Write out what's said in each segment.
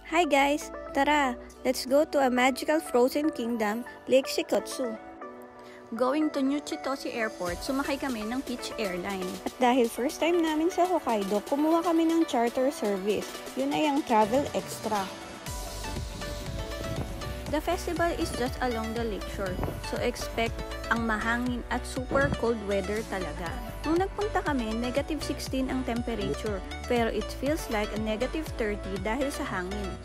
Hi guys! Tara, let's go to a magical frozen kingdom, Lake Shikotsu. Going to New Chitose Airport, sumakay kami ng Peach Airline. At dahil first time namin sa Hokkaido, kumuha kami ng charter service. Yun ay ang Travel Extra. The festival is just along the lakeshore, so expect ang mahangin at super cold weather talaga. Nung nagpunta kami, -16 ang temperature, pero it feels like a -30 dahil sa hangin.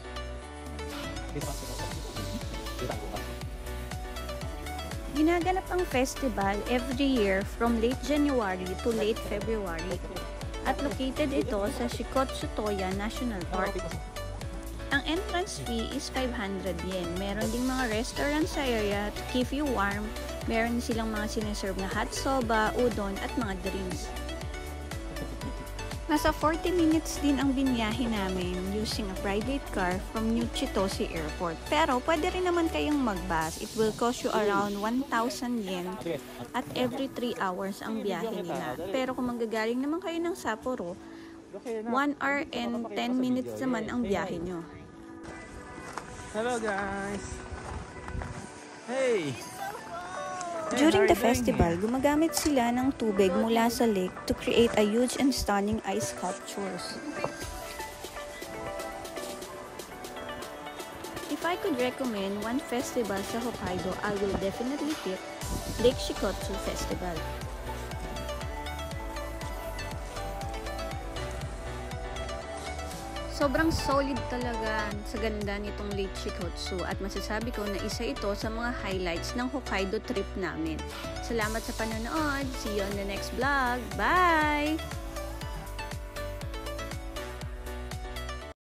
Ginaganap ang festival every year from late January to late February at located ito sa Shikotsu Toya National Park. Ang entrance fee is 500 yen. Meron ding mga restaurant sa area to keep you warm. Meron silang mga sineserve na hot soba, udon at mga drinks. Nasa 40 minutes din ang binyahe namin using a private car from New Chitose Airport. Pero pwede rin naman kayong mag-bus. It will cost you around 1,000 yen at every 3 hours ang biyahe nila. Pero kung manggagaling naman kayo ng Sapporo, 1 hour and 10 minutes naman ang biyahe nyo. Hello guys! Hey! During the festival, gumagamit sila ng tubig mula sa lake to create a huge and stunning ice sculptures. If I could recommend one festival sa Hokkaido, I will definitely pick Lake Shikotsu Festival. Sobrang solid talaga sa ganda nitong Lake Shikotsu at masasabi ko na isa ito sa mga highlights ng Hokkaido trip namin. Salamat sa panonood. See you on the next vlog. Bye!